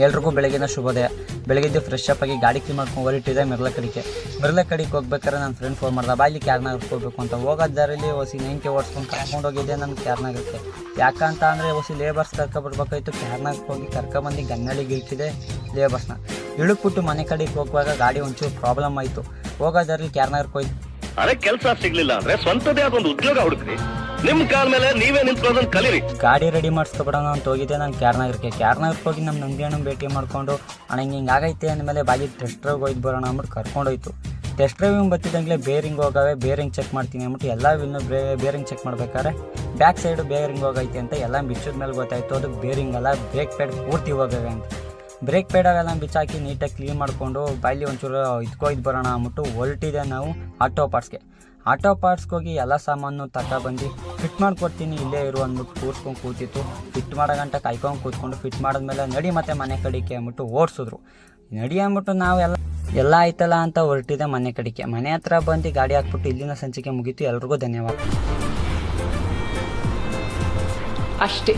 ಎಲ್ರಿಗೂ ಬೆಳಗಿನ ಶುಭೋದಯ. ಬೆಳಗ್ಗೆ ಫ್ರೆಶ್ ಅಪ್ ಆಗಿ ಗಾಡಿ ಕ್ಲೀನ್ ಮಾಡ್ಕೊಂಡು ಹೊರಟಿದೆ ಮಿರ್ಲೆ ಕಡೆಗೆ ಹೋಗ್ಬೇಕಾದ್ರೆ ನನ್ನ ಫ್ರೆಂಡ್ ಫೋನ್ ಮಾಡ್ದೆ, ಬಾಯ್ಲಿ ಕ್ಯಾರ್ನಾಗಕ್ಕೆ ಹೋಗ್ಬೇಕು ಅಂತ. ಹೋಗೋದು ದಾರಿಲಿ ಹೊಸಿ 9K ಓಡಿಸ್ಕೊಂಡು ಕರ್ಕೊಂಡು ಹೋಗಿದ್ದೆ ನಾನು ಕ್ಯಾರ್ನಾಗಕ್ಕೆ. ಯಾಕಂತ ಅಂದರೆ ಹೊಸಿ ಲೇಬರ್ಸ್ ಕರ್ಕೊಬರ್ಬೇಕಾಯ್ತು. ಕ್ಯಾರ್ನಾಗಕ್ಕೆ ಹೋಗಿ ಕರ್ಕೊಬಂದು ಗನ್ನಳಿಗೆ ಇಟ್ಟಿದೆ ಲೇಬರ್ಸ್ನ. ಇಳುಕ್ಬಿಟ್ಟು ಮನೆ ಕಡೆಗೆ ಹೋಗುವಾಗ ಗಾಡಿ ಒಂಚೂರು ಪ್ರಾಬ್ಲಮ್ ಆಯಿತು. ಹೋಗೋ ದಾರಿಲಿ ಕ್ಯಾರ್ನಾಗಕ್ಕೆ ಹೋಯ್ತು. ಅದೇ ಕೆಲಸ ಸಿಗ್ಲಿಲ್ಲ ಅಂದ್ರೆ ಸ್ವಂತದೇ ಅದೊಂದು ಉದ್ಯೋಗ ಹುಡುಕ್ರಿ. ನಿಮ್ ಕಾಲ ಮೇಲೆ ನೀವೇ ನಿಂತ್ಕೊಳ್ಳೋದನ್ನ ಕಲೀರಿ. ಗಾಡಿ ರೆಡಿ ಮಾಡಿಸ್ಕೊಬಿಡೋಣ ಅಂತ ಹೋಗಿದ್ದೆ ನಾನು ಕ್ಯಾರ್ನಾಗಕ್ಕೆ ಹೋಗಿ ನಮ್ಮ ನಂದಿ ಭೇಟಿ ಮಾಡ್ಕೊಂಡು ಅಣ್ಣ ಹಿಂಗೆ ಆಗೈತೆ ಅಂದಮೇಲೆ ಬಾಗಿ ಟೆಸ್ಟ್ ಡ್ರೈವ್ ಹೋಯ್ತು ಬರೋಣ ಅಂದ್ಬಿಟ್ಟು ಕರ್ಕೊಂಡೋಯ್ತು. ಟೆಸ್ಟ್ ಡ್ರೈವಿಂಗ್ ಬರ್ತಿದ್ದಂಗೆ ಬೇರಿಂಗ್ ಹೋಗವೆ, ಬೇರಿಂಗ್ ಚೆಕ್ ಮಾಡ್ತೀನಿ ಅಂದ್ಬಿಟ್ಟು ಎಲ್ಲ ವಿನ್ನು ಬೇರಿಂಗ್ ಚೆಕ್ ಮಾಡ್ಬೇಕಾದ್ರೆ ಬ್ಯಾಕ್ ಸೈಡು ಬೇರಿಂಗ್ ಹೋಗೈತೆ ಅಂತ ಎಲ್ಲ ಬಿಚ್ಚಿದ ಮೇಲೆ ಗೊತ್ತಾಯಿತು ಅದು ಬೇರಿಂಗ್ ಅಲ್ಲ, ಬ್ರೇಕ್ ಪ್ಯಾಡ್ ಪೂರ್ತಿ ಹೋಗವೆ ಅಂತ. ಬ್ರೇಕ್ ಪ್ಯಾಡಾಗೆಲ್ಲ ಬಿಚ್ಚಾಕಿ ನೀಟಾಗಿ ಕ್ಲೀನ್ ಮಾಡಿಕೊಂಡು ಬಾಯಲ್ಲಿ ಒಂಚೂರು ಇದ್ಕೊಯ್ದು ಬರೋಣ ಅಂದ್ಬಿಟ್ಟು ಹೊರಟಿದೆ ನಾವು ಆಟೋ ಪಾರ್ಟ್ಸ್ಗೆ ಹೋಗಿ ಎಲ್ಲ ಸಾಮಾನು ತಗೊಬಂದು ಫಿಟ್ ಮಾಡಿಕೊಡ್ತೀನಿ ಇಲ್ಲೇ ಇರು ಅಂದ್ಬಿಟ್ಟು ಕೂರ್ಸ್ಕೊಂಡು ಕೂತಿತ್ತು. ಫಿಟ್ ಮಾಡೋ ಗಂಟೆ ಕಾಯ್ಕೊಂಡು ಕೂತ್ಕೊಂಡು ಫಿಟ್ ಮಾಡಿದ್ಮೇಲೆ ನಡಿ ಮತ್ತೆ ಮನೆ ಕಡೆಗೆ ಅಂದ್ಬಿಟ್ಟು ಓಡಿಸಿದ್ರು. ನಡಿ ಅಂದ್ಬಿಟ್ಟು ನಾವು ಎಲ್ಲ ಆಯ್ತಲ್ಲ ಅಂತ ಹೊರಟಿದೆ ಮನೆ ಕಡೆಗೆ. ಮನೆ ಹತ್ರ ಬಂದು ಗಾಡಿ ಹಾಕ್ಬಿಟ್ಟು ಇಲ್ಲಿನ ಸಂಚಿಕೆ ಮುಗೀತು. ಎಲ್ರಿಗೂ ಧನ್ಯವಾದ. ಅಷ್ಟೇ.